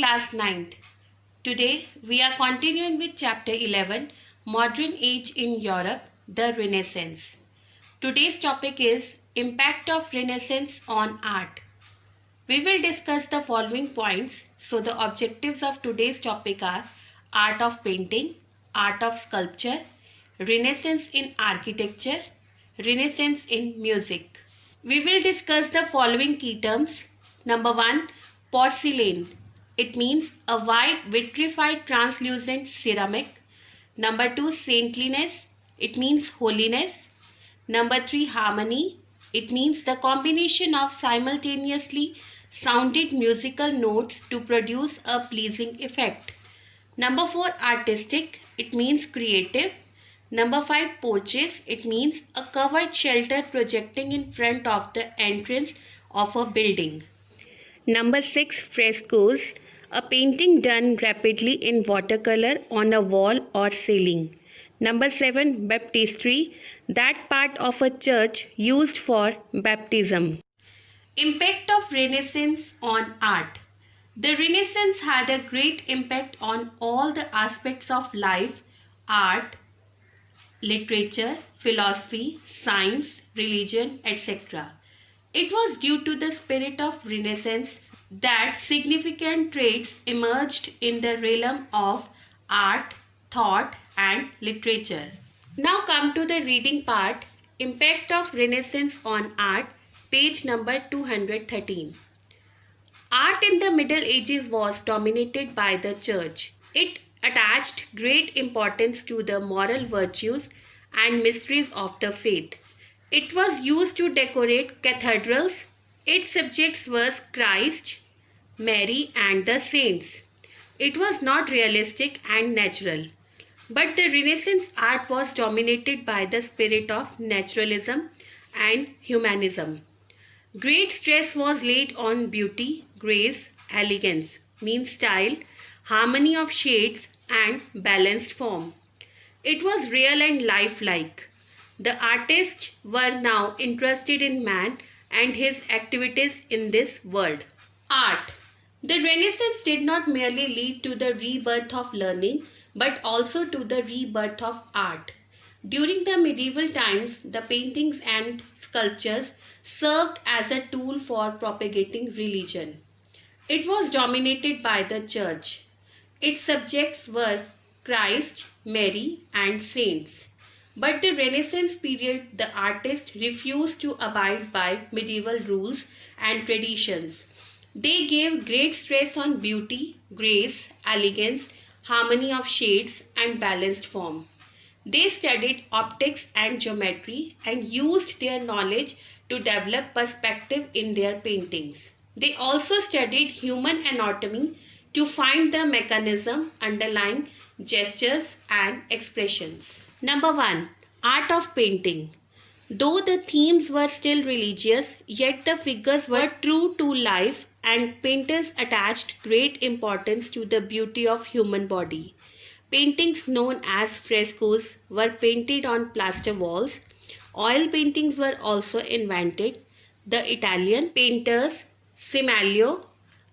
class 9th. Today we are continuing with chapter 11, Modern Age in Europe, the Renaissance. Today's topic is Impact of Renaissance on Art. We will discuss the following points. So the objectives of today's topic are art of painting, art of sculpture, Renaissance in architecture, Renaissance in music. We will discuss the following key terms. Number 1, porcelain. It means a white vitrified translucent ceramic. Number 2, saintliness. It means holiness. Number 3, harmony. It means the combination of simultaneously sounded musical notes to produce a pleasing effect. Number 4, artistic. It means creative. Number 5, porches. It means a covered shelter projecting in front of the entrance of a building. Number 6, frescoes. A painting done rapidly in watercolor on a wall or ceiling. Number 7, baptistry. That part of a church used for baptism. Impact of Renaissance on art. The Renaissance had a great impact on all the aspects of life, art, literature, philosophy, science, religion, etc. It was due to the spirit of Renaissance that significant traits emerged in the realm of art, thought, and literature. Now come to the reading part. Impact of Renaissance on art, page number 213. Art in the Middle Ages was dominated by the church. It attached great importance to the moral virtues and mysteries of the faith. It was used to decorate cathedrals. Its subjects were Christ, Mary, and the saints. It was not realistic and natural. But the Renaissance art was dominated by the spirit of naturalism and humanism. Great stress was laid on beauty, grace, elegance, mean style, harmony of shades, and balanced form. It was real and lifelike. The artists were now interested in man and his activities in this world. Art. The Renaissance did not merely lead to the rebirth of learning, but also to the rebirth of art. During the medieval times, the paintings and sculptures served as a tool for propagating religion. It was dominated by the church. Its subjects were Christ, Mary, and saints. But the Renaissance period, the artists refused to abide by medieval rules and traditions. They gave great stress on beauty, grace, elegance, harmony of shades, and balanced form. They studied optics and geometry and used their knowledge to develop perspective in their paintings. They also studied human anatomy to find the mechanism underlying gestures and expressions. Number 1. Art of painting. Though the themes were still religious, yet the figures were true to life and painters attached great importance to the beauty of human body. Paintings known as frescoes were painted on plaster walls. Oil paintings were also invented. The Italian painters Cimaiello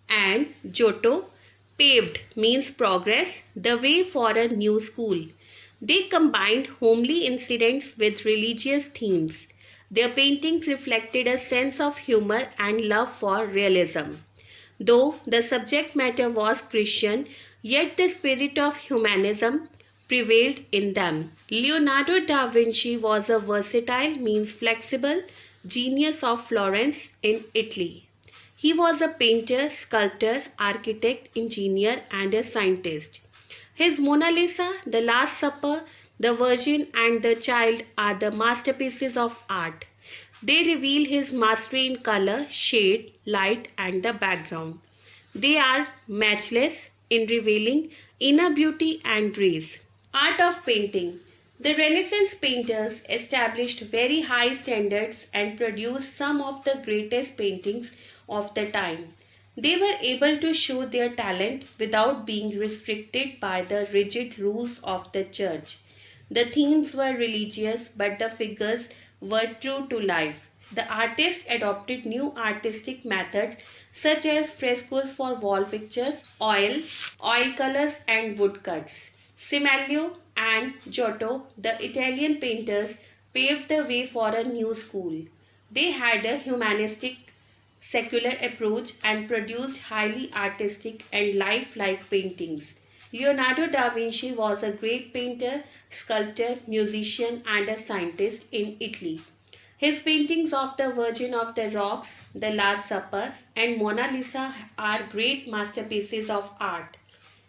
and Giotto paved means progress the way for a new school. They combined homely incidents with religious themes. Their paintings reflected a sense of humor and love for realism. Though the subject matter was Christian, yet the spirit of humanism prevailed in them. Leonardo da Vinci was a versatile, means flexible, genius of Florence in Italy. He was a painter, sculptor, architect, engineer, and a scientist. His Mona Lisa, The Last Supper, The Virgin, and the Child are the masterpieces of art. They reveal his mastery in color, shade, light, and the background. They are matchless in revealing inner beauty and grace. Art of painting. The Renaissance painters established very high standards and produced some of the greatest paintings of the time. They were able to show their talent without being restricted by the rigid rules of the church. The themes were religious, but the figures were true to life. the artist adopted new artistic methods such as frescoes for wall pictures, oil colors, and woodcuts. Simeglio and Giotto, the Italian painters, paved the way for a new school. They had a humanistic, secular approach and produced highly artistic and lifelike paintings. Leonardo da Vinci was a great painter, sculptor, musician, and a scientist in Italy. His paintings of the Virgin of the Rocks, The Last Supper, and Mona Lisa are great masterpieces of art.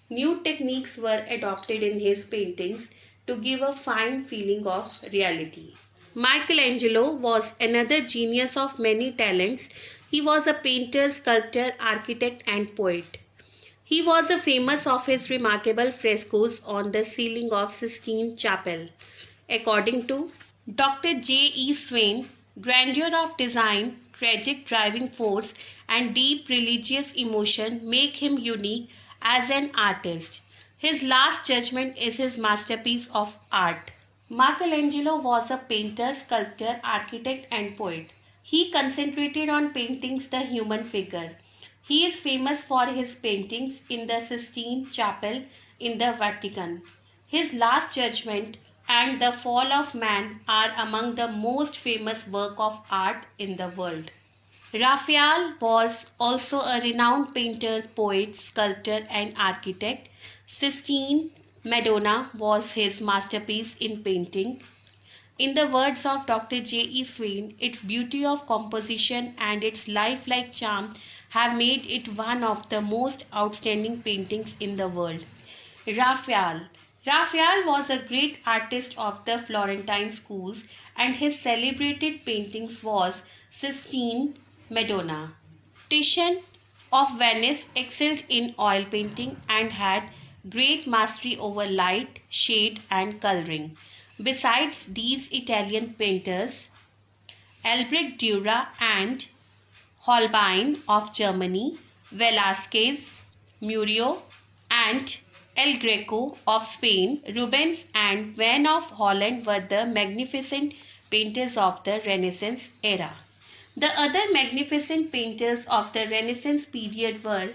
New techniques were adopted in his paintings to give a fine feeling of reality. Michelangelo was another genius of many talents. He was a painter, sculptor, architect, and poet. He was famous of his remarkable frescoes on the ceiling of Sistine Chapel. According to Dr. J. E. Swain, grandeur of design, tragic driving force, and deep religious emotion make him unique as an artist. His Last Judgment is his masterpiece of art. Michelangelo was a painter, sculptor, architect, and poet. He concentrated on painting the human figure. He is famous for his paintings in the Sistine Chapel in the Vatican. His Last Judgment and The Fall of Man are among the most famous work of art in the world. Raphael was also a renowned painter, poet, sculptor, and architect. Sistine Madonna was his masterpiece in painting. In the words of Dr. J. E. Swain, its beauty of composition and its lifelike charm have made it one of the most outstanding paintings in the world. Raphael. Raphael was a great artist of the Florentine schools, and his celebrated paintings was Sistine Madonna. Titian of Venice excelled in oil painting and had great mastery over light, shade, and coloring. Besides these Italian painters, Albrecht Dürer and Holbein of Germany, Velázquez, Murillo, and El Greco of Spain, Rubens and Van of Holland were the magnificent painters of the Renaissance era. The other magnificent painters of the Renaissance period were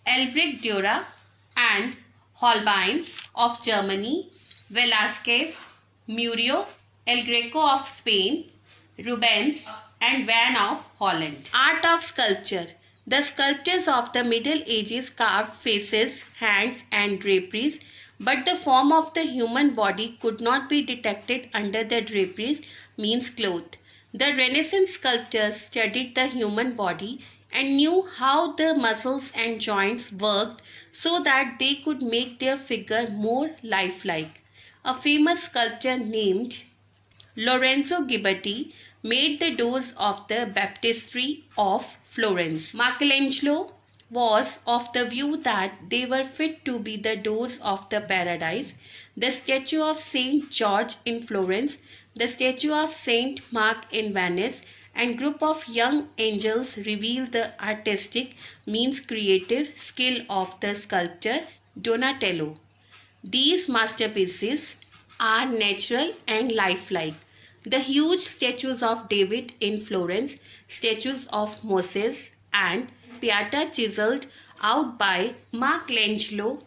Albrecht Dürer and Holbein of Germany, Velázquez, Murillo, El Greco of Spain, Rubens, and Van of Holland. Art of sculpture. The sculptors of the Middle Ages carved faces, hands, and draperies, but the form of the human body could not be detected under the draperies, means cloth. The Renaissance sculptors studied the human body and knew how the muscles and joints worked so that they could make their figure more lifelike. A famous sculptor named Lorenzo Ghiberti made the doors of the baptistry of Florence. Michelangelo was of the view that they were fit to be the doors of the paradise. The statue of Saint George in Florence, the statue of Saint Mark in Venice, and group of young angels reveal the artistic, means creative, skill of the sculptor Donatello. These masterpieces are natural and lifelike. The huge statues of David in Florence, statues of Moses, and Pieta chiseled out by Michelangelo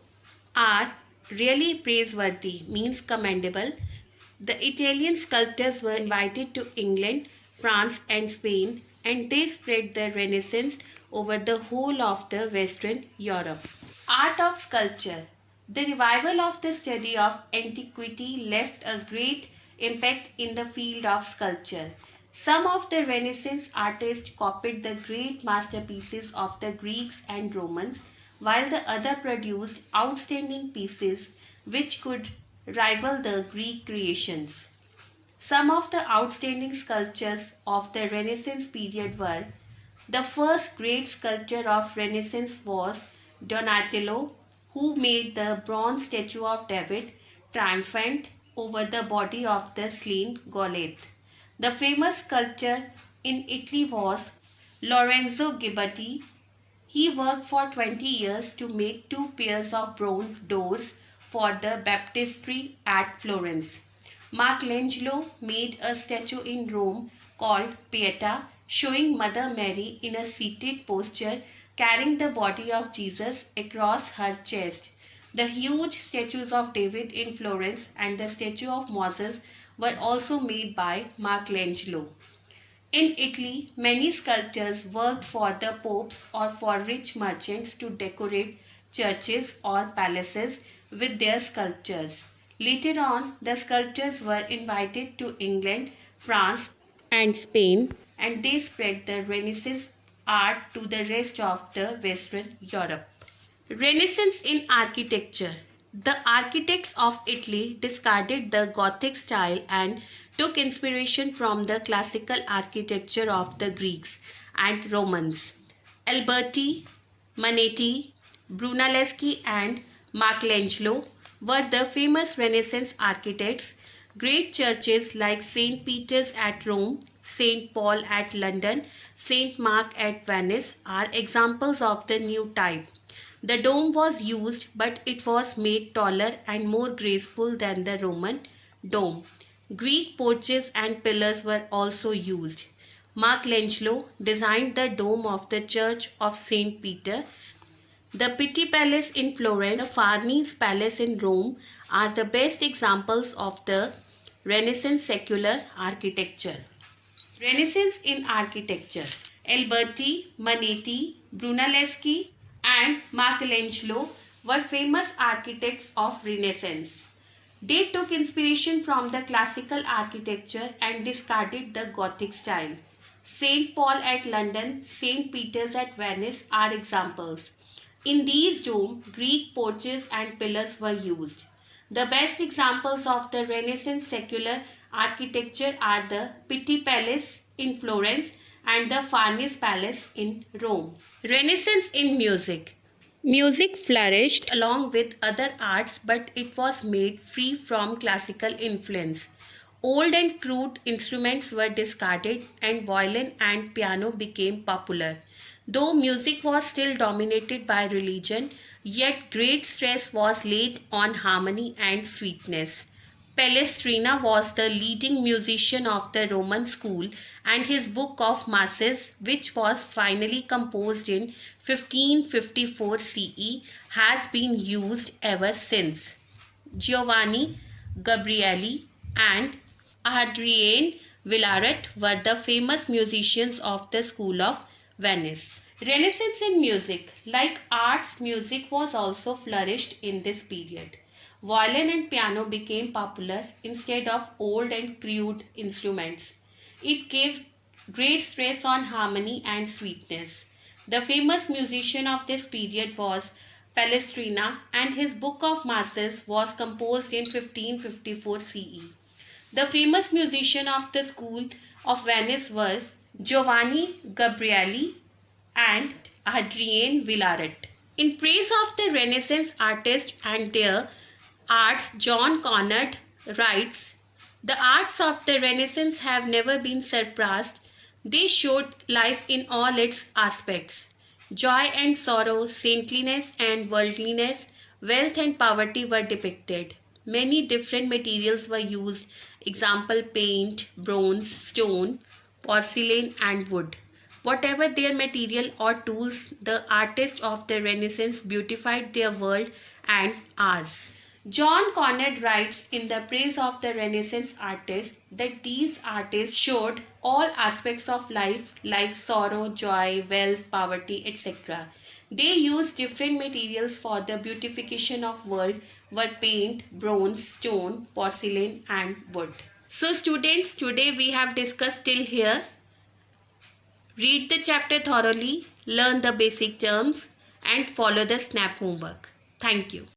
are really praiseworthy, means commendable. The Italian sculptors were invited to England, France, and Spain, and they spread the Renaissance over the whole of the Western Europe. Art of sculpture. The revival of the study of antiquity left a great impact in the field of sculpture. Some of the Renaissance artists copied the great masterpieces of the Greeks and Romans, while the other produced outstanding pieces which could rival the Greek creations. Some of the outstanding sculptures of the Renaissance period were: the first great sculptor of Renaissance was Donatello, who made the bronze statue of David triumphant over the body of the slain Goliath. The famous sculptor in Italy was Lorenzo Ghiberti. He worked for 20 years to make two pairs of bronze doors for the baptistry at Florence. Michelangelo made a statue in Rome called Pieta, showing Mother Mary in a seated posture carrying the body of Jesus across her chest. The huge statues of David in Florence and the statue of Moses were also made by Michelangelo. In Italy, many sculptors worked for the popes or for rich merchants to decorate churches or palaces with their sculptures. Later on, the sculptors were invited to England, France, and Spain, and they spread the Renaissance art to the rest of the Western Europe. Renaissance in architecture. The architects of Italy discarded the Gothic style and took inspiration from the classical architecture of the Greeks and Romans. Alberti, Manetti, Brunelleschi, and Michelangelo were the famous Renaissance architects. Great churches like St. Peter's at Rome, St. Paul at London, St. Mark at Venice are examples of the new type. The dome was used, but it was made taller and more graceful than the Roman dome. Greek porches and pillars were also used. Michelangelo designed the dome of the Church of St. Peter. The Pitti Palace in Florence, the Farnese Palace in Rome are the best examples of the Renaissance secular architecture. Renaissance in architecture. Alberti, Manetti, Brunelleschi, and Michelangelo were famous architects of Renaissance. They took inspiration from the classical architecture and discarded the Gothic style. St. Paul at London, St. Peter's at Venice are examples. In these domes, Greek porches and pillars were used. The best examples of the Renaissance secular architecture are the Pitti Palace in Florence and the Farnese Palace in Rome. Renaissance in music. Music flourished along with other arts, but it was made free from classical influence. Old and crude instruments were discarded and violin and piano became popular. Though music was still dominated by religion, yet great stress was laid on harmony and sweetness. Palestrina was the leading musician of the Roman school, and his book of Masses, which was finally composed in 1554 CE, has been used ever since. Giovanni Gabrieli and Adrien Villaret were the famous musicians of the School of Venice. Renaissance in music. Like arts, music was also flourished in this period. Violin and piano became popular instead of old and crude instruments. It gave great stress on harmony and sweetness. The famous musician of this period was Palestrina, and his book of Masses was composed in 1554 CE. The famous musicians of the School of Venice were Giovanni Gabrieli and Adrien Villaret. In praise of the Renaissance artists and their arts, John Conrad writes, "The arts of the Renaissance have never been surpassed. They showed life in all its aspects. Joy and sorrow, saintliness and worldliness, wealth and poverty were depicted. Many different materials were used, example paint, bronze, stone, porcelain and wood. Whatever their material or tools, the artists of the Renaissance beautified their world and ours." John Conrad writes in the praise of the Renaissance artists that these artists showed all aspects of life like sorrow, joy, wealth, poverty, etc. They used different materials for the beautification of world were paint, bronze, stone, porcelain and wood. So students, today we have discussed till here. Read the chapter thoroughly, learn the basic terms and follow the SNAP homework. Thank you.